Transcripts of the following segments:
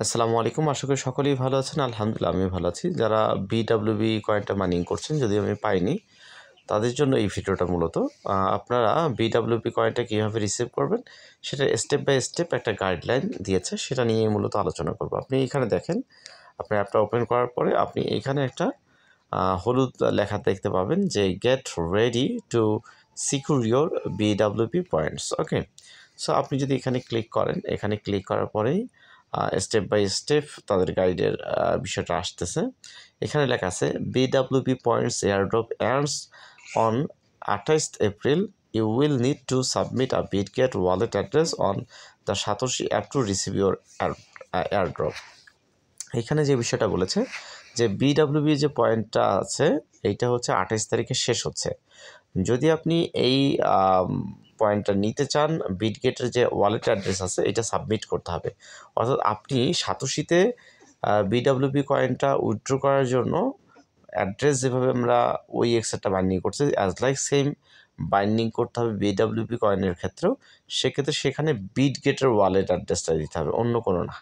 আসসালামু আলাইকুম। আশা করি সকলেই ভালো আছেন। আলহামদুলিল্লাহ আমি ভালো আছি। যারা বিডব্লিউবি কয়েনটা মাইনিং করছেন, যদিও আমি পাইনি, তাদের জন্য এই ভিডিওটা মূলত। আপনারা বিডব্লিউবি কয়েনটা কীভাবে রিসিভ করবেন সেটা স্টেপ বাই স্টেপ একটা গাইডলাইন দিয়েছে, সেটা নিয়ে মূলত আলোচনা করব। আপনি এখানে দেখেন, আপনি অ্যাপটা ওপেন করার পরে আপনি এইখানে একটা হলুদ লেখা দেখতে পাবেন যে get ready to secure your BWB points. Okay, so আপনি যদি এখানে ক্লিক করেন, এখানে ক্লিক করার পরেই স্টেপ বাই স্টেপ তাদের গাইডের বিষয়টা আসতেছে। এখানে লেখা আছে BWB points airdrop airs on 28 April you will need to submit a Bitget wallet address on the Satoshi app to receive your airdrop. এখানে যে বিষয়টা বলেছে যে বিডব্লিউবি যে পয়েন্টটা আছে এইটা হচ্ছে 28 তারিখে শেষ হচ্ছে। যদি আপনি এই পয়েন্টটা নিতে চান, বিটগেটের যে ওয়ালেট অ্যাড্রেস আছে এটা সাবমিট করতে হবে। অর্থাৎ আপনি সাতোশিতে বিডব্লিউবি কয়েনটা উইথড্র করার জন্য অ্যাড্রেস যেভাবে আমরা ওইএক্সেরটা বাইন্ডিং করছি, অ্যাজ লাইক সেম বাইন্ডিং করতে হবে বিডব্লিউবি কয়েনের ক্ষেত্রেও। সেক্ষেত্রে সেখানে বিটগেটের ওয়ালেট অ্যাড্রেসটা দিতে হবে, অন্য কোনো না।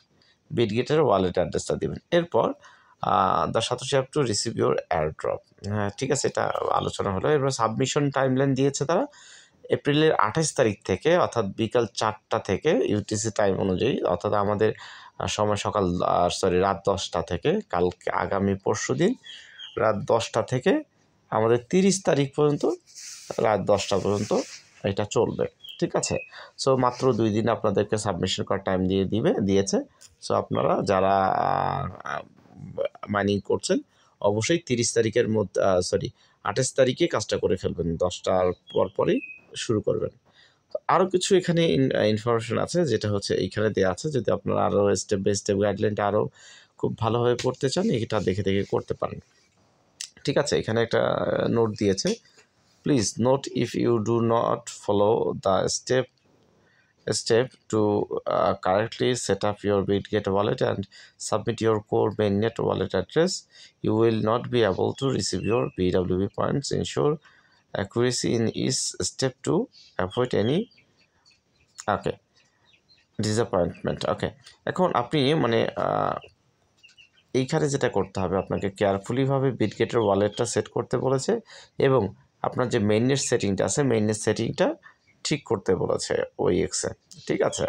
বিটগেটের ওয়ালেট অ্যাড্রেসটা দেবেন। এরপর the Satoshi app to receive your airdrop. হ্যাঁ, ঠিক আছে, এটা আলোচনা হলো। এবার সাবমিশন টাইমলাইন দিয়েছে তারা এপ্রিলের 28 তারিখ থেকে, অর্থাৎ বিকাল 4টা থেকে ইউটিসি টাইম অনুযায়ী, অর্থাৎ আমাদের সময় সকাল রাত 10টা থেকে, কালকে আগামী পরশু দিন রাত 10টা থেকে আমাদের 30 তারিখ পর্যন্ত রাত 10টা পর্যন্ত এটা চলবে। ঠিক আছে, সো মাত্র 2 দিন আপনাদেরকে সাবমিশন করার টাইম দিয়েছে। সো আপনারা যারা মাইনিং করছেন অবশ্যই 30 তারিখের মধ্যে 28 তারিখে কাজটা করে ফেলবেন, 10টার পরেই শুরু করবেন। আরও কিছু এখানে ইনফরমেশন আছে, যেটা হচ্ছে এইখানে দেওয়া আছে। যদি আপনারা আরও স্টেপ বাই স্টেপ গাইডলাইনটা আরও খুব ভালোভাবে পড়তে চান, এটা দেখে দেখে করতে পারেন। ঠিক আছে, এখানে একটা নোট দিয়েছে, please note if you do not follow the step to correctly set up your Bitget wallet and submit your core mainnet wallet address, you will not be able to receive your BWB points. Ensure accuracy in each step to avoid any disappointment. ওকে, এখন আপনি মানে এইখানে যেটা করতে হবে, আপনাকে কেয়ারফুলিভাবে বিটগেটের ওয়ালেটটা set করতে বলেছে এবং আপনার যে মেইননেট সেটিংটা আছে, মেইননেট সেটিংটা ঠিক করতে বলেছে ওইএক্সে। ঠিক আছে,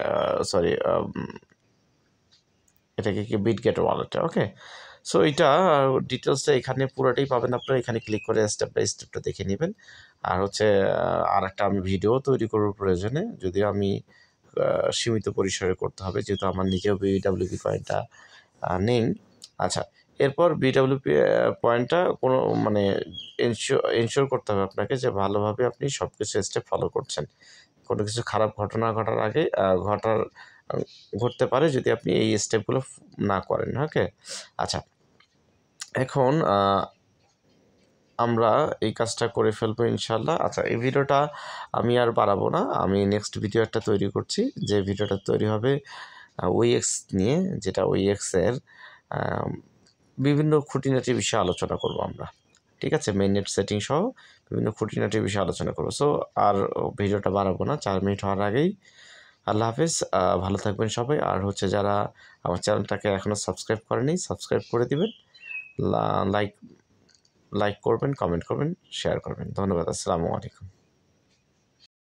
এটাকে কি বিটগেট ওয়ালেটে। ওকে, সো এটা ডিটেলসটা এখানে পুরোটাই পাবেন আপনারা। এখানে ক্লিক করে স্টেপ বাই স্টেপটা দেখে নেবেন। আর হচ্ছে আর একটা আমি ভিডিও তৈরি করব প্রয়োজনে, যদিও আমি সীমিত পরিসরে করতে হবে, যেহেতু আমার নিজেও বিডব্লিউবি কয়েনটা নেই। আচ্ছা, এরপর বিডব্লিউপি পয়েন্টটা কোনো মানে এনশিওর করতে হবে আপনাকে যে ভালোভাবে আপনি সব কিছু স্টেপ ফলো করছেন। কোনো কিছু খারাপ ঘটনা ঘটার আগে ঘটতে পারে যদি আপনি এই স্টেপগুলো না করেন। ওকে, আচ্ছা, এখন আমরা এই কাজটা করে ফেলবো ইনশাল্লাহ। আচ্ছা, এই ভিডিওটা আমি আর বাড়াবো না, আমি নেক্সট ভিডিও একটা তৈরি করছি, যে ভিডিওটা তৈরি হবে ওইএক্স নিয়ে, যেটা ওইএক্সের বিভিন্ন খুঁটিনাটি বিষয়ে আলোচনা করব আমরা। ঠিক আছে, মেইননেট সেটিং সহ বিভিন্ন খুঁটিনাটি বিষয়ে আলোচনা করবো। সো আর ভিডিওটা বাড়াবো না, 4 মিনিট হওয়ার আগেই আল্লাহ হাফেজ। ভালো থাকবেন সবাই। আর হচ্ছে যারা আমার চ্যানেলটাকে এখনও সাবস্ক্রাইব করেনি, সাবস্ক্রাইব করে দিবেন, লাইক করবেন, কমেন্ট করবেন, শেয়ার করবেন। ধন্যবাদ। আসসালামু আলাইকুম।